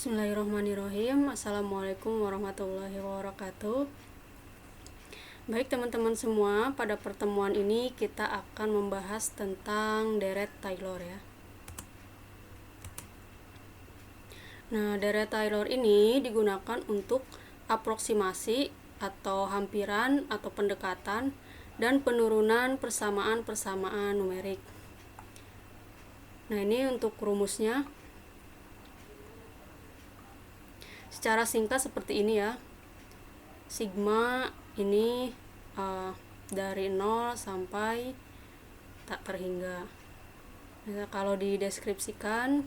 Bismillahirrahmanirrahim. Assalamualaikum warahmatullahi wabarakatuh. Baik teman-teman semua, pada pertemuan ini kita akan membahas tentang deret Taylor ya. Nah, deret Taylor ini digunakan untuk aproksimasi atau hampiran atau pendekatan dan penurunan persamaan-persamaan numerik. Nah, ini untuk rumusnya. Secara singkat seperti ini ya. Sigma ini dari 0 sampai tak terhingga. Nah, kalau dideskripsikan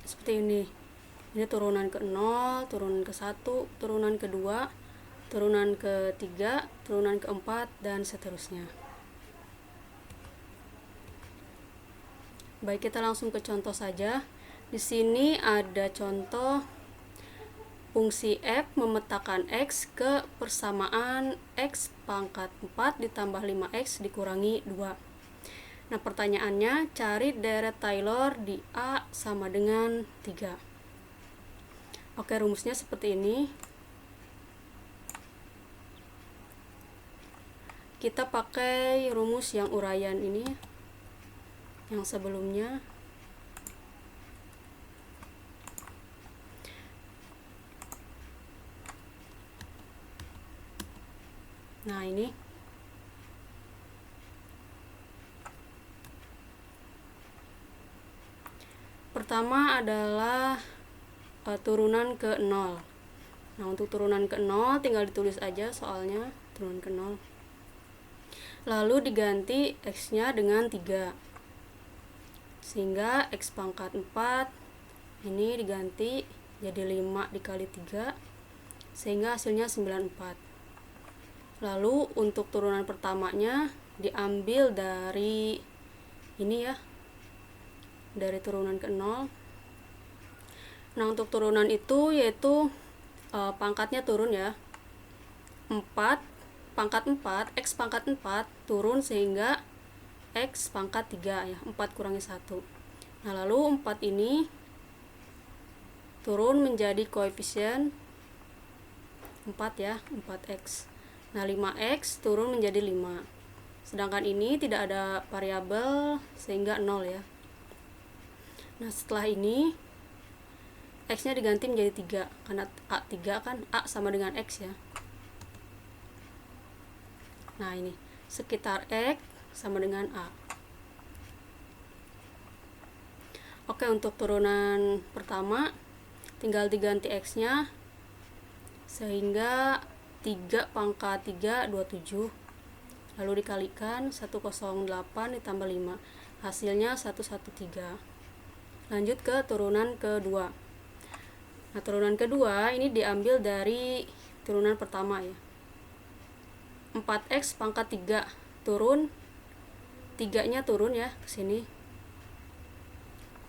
seperti ini. Ini turunan ke 0, turunan ke 1, turunan ke 2, turunan ke 3, turunan ke 4, dan seterusnya. Baik, kita langsung ke contoh saja. Di sini ada contoh fungsi f memetakan x ke persamaan x pangkat 4 ditambah 5x dikurangi 2. Nah, pertanyaannya, cari deret Taylor di A sama dengan 3. Oke, rumusnya seperti ini. Kita pakai rumus yang uraian ini, yang sebelumnya. Nah, ini pertama adalah turunan ke 0. Nah, untuk turunan ke 0 tinggal ditulis aja soalnya turunan ke 0. Lalu diganti x-nya dengan 3. Sehingga x pangkat 4 ini diganti jadi 5 dikali 3 sehingga hasilnya 94. Lalu untuk turunan pertamanya diambil dari ini ya, dari turunan ke 0. Nah, untuk turunan itu yaitu pangkatnya turun ya, 4 pangkat 4, x pangkat 4 turun sehingga x pangkat 3 ya, 4 kurangi 1. Nah, lalu 4 ini turun menjadi koefisien 4 ya, 4x. Nah, 5x turun menjadi 5. Sedangkan ini tidak ada variabel sehingga 0 ya. Nah, setelah ini x-nya diganti menjadi 3 karena A3 kan A sama dengan x ya. Nah, ini sekitar x sama dengan A. Oke, untuk turunan pertama tinggal diganti x-nya sehingga 3 pangkat 3 27, lalu dikalikan 108 ditambah 5, hasilnya 113. Lanjut ke turunan kedua. Nah, turunan kedua ini diambil dari turunan pertama ya, 4x pangkat 3 turun, 3 nya turun ya ke sini,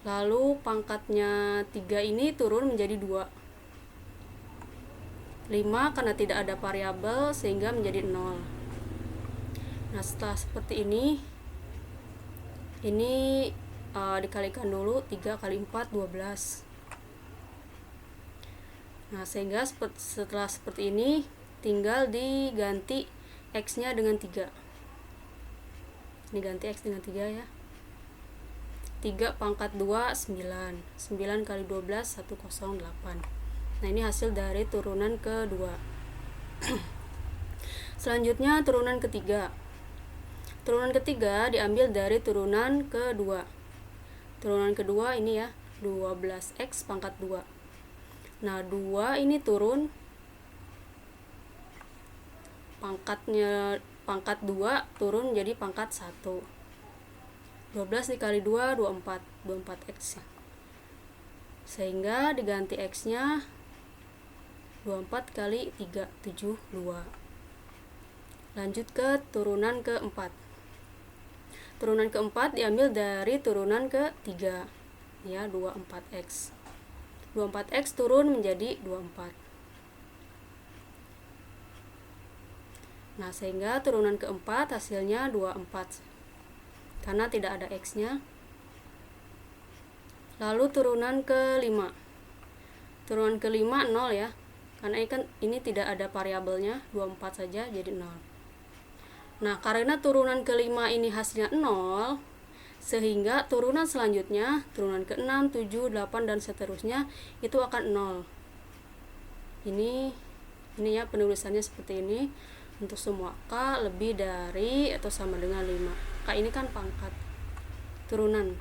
lalu pangkatnya 3 ini turun menjadi 2. 5 karena tidak ada variabel sehingga menjadi 0. Nah, setelah seperti ini dikalikan dulu, 3 kali 4 12. Nah, sehingga setelah seperti ini tinggal diganti x nya dengan 3. Ini ganti x dengan 3 ya. 3 pangkat 2 9, 9 kali 12 108. Nah, ini hasil dari turunan kedua. Selanjutnya turunan ketiga. Turunan ketiga diambil dari turunan kedua. Turunan kedua ini ya, 12x pangkat 2. Nah, 2 ini turun, pangkat 2 turun jadi pangkat 1. 12 dikali 2 24, 24x ya. Sehingga diganti x-nya 24 kali 3 72. Lanjut ke turunan keempat. Turunan keempat diambil dari turunan ketiga ya, 24x. 24x turun menjadi 24. Nah, sehingga turunan keempat hasilnya 24 karena tidak ada x-nya. Lalu turunan kelima. Turunan kelima 0 ya, karena ini tidak ada variabelnya, 24 saja jadi 0. Nah, karena turunan kelima ini hasilnya 0, sehingga turunan selanjutnya, turunan ke-6, 7, 8 dan seterusnya itu akan 0. Ini ya penulisannya seperti ini. Untuk semua K lebih dari atau sama dengan 5. K ini kan pangkat turunan.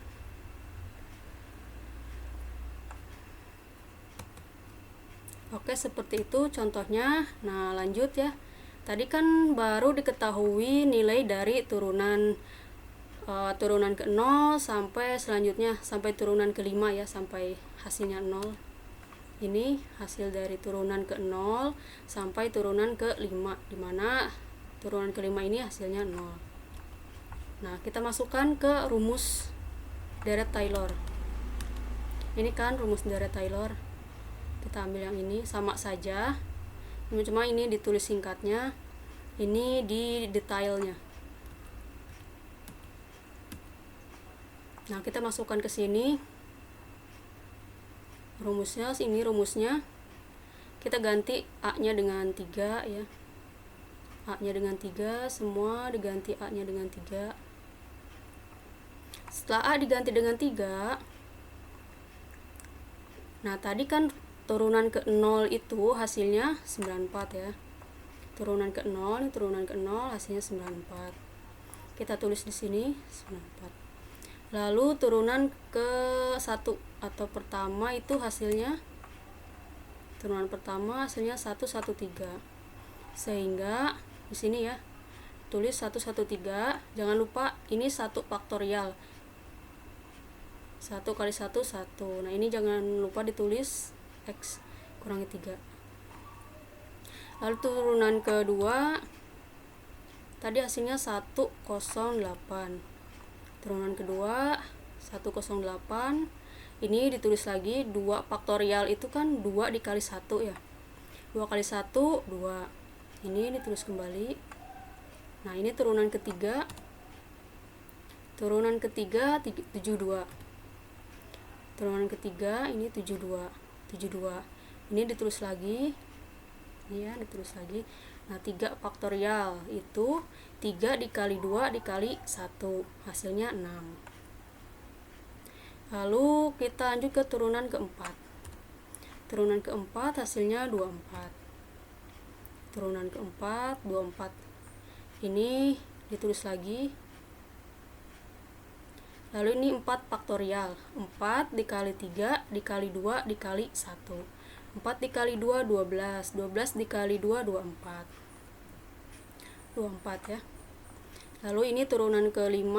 Oke, seperti itu contohnya. Nah, lanjut ya. Tadi kan baru diketahui nilai dari turunan ke-0 sampai selanjutnya sampai turunan ke-5 ya, sampai hasilnya 0. Ini hasil dari turunan ke-0 sampai turunan ke-5, dimana turunan ke-5 ini hasilnya 0. Nah, kita masukkan ke rumus deret Taylor. Ini kan rumus deret Taylor. Kita ambil yang ini, sama saja, cuma ini ditulis singkatnya, ini di detailnya. Nah, kita masukkan ke sini rumusnya. Ini rumusnya kita ganti A nya dengan 3 ya, A nya dengan 3, semua diganti A nya dengan 3. Setelah A diganti dengan 3, nah tadi kan turunan ke-0 itu hasilnya 94 ya. Turunan ke-0, turunan ke-0 hasilnya 94. Kita tulis di sini 94. Lalu turunan ke-1 atau pertama itu hasilnya, turunan pertama hasilnya 113. Sehingga di sini ya tulis 113. Jangan lupa ini 1 faktorial. 1 kali 1 1. Nah, ini jangan lupa ditulis X kurangi 3. Lalu turunan kedua tadi hasilnya 108. Turunan kedua 108. Ini ditulis lagi 2 faktorial itu kan 2 dikali 1 ya. 2 kali 1 2. Ini ditulis kembali. Nah, ini turunan ketiga. Turunan ketiga 72. Turunan ketiga ini 72. Ini ditulis lagi. Ini ya, ditulis lagi. Nah, 3 faktorial itu 3 dikali 2 dikali 1, hasilnya 6. Lalu kita lanjut ke turunan keempat. Turunan keempat hasilnya 24. Turunan keempat 24. Ini ditulis lagi. Lalu ini 4 faktorial. 4 dikali 3 dikali 2 dikali 1. 4 dikali 2 12. 12 dikali 2 24. 24 ya. Lalu ini turunan ke-5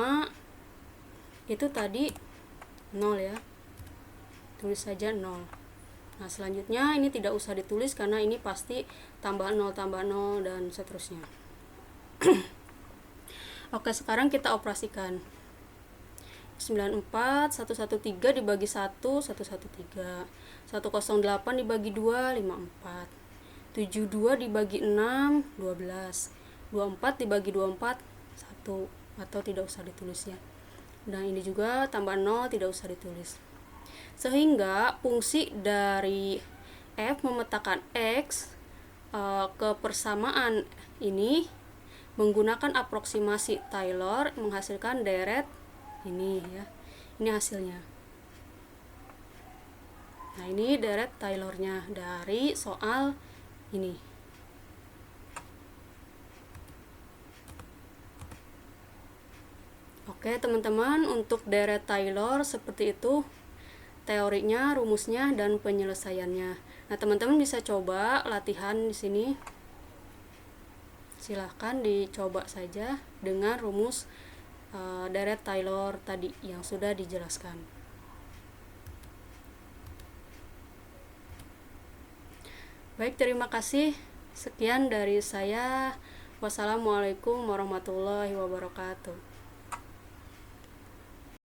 itu tadi 0 ya. Tulis saja 0. Nah, selanjutnya ini tidak usah ditulis karena ini pasti tambah 0 dan seterusnya. Oke, sekarang kita operasikan. 94 113 dibagi 1 113. 108 dibagi 2 54. 72 dibagi 6 12. 24 dibagi 24 1, atau tidak usah ditulis ya. Dan ini juga tambah 0 tidak usah ditulis. Sehingga fungsi dari F memetakan X ke persamaan ini menggunakan aproksimasi Taylor menghasilkan deret ini ya. Ini hasilnya. Nah, ini deret Taylornya dari soal ini. Oke, teman-teman, untuk deret Taylor seperti itu teorinya, rumusnya, dan penyelesaiannya. Nah, teman-teman bisa coba latihan di sini. Silahkan dicoba saja dengan rumus deret Taylor tadi yang sudah dijelaskan. Baik, terima kasih. Sekian dari saya. Wassalamualaikum warahmatullahi wabarakatuh.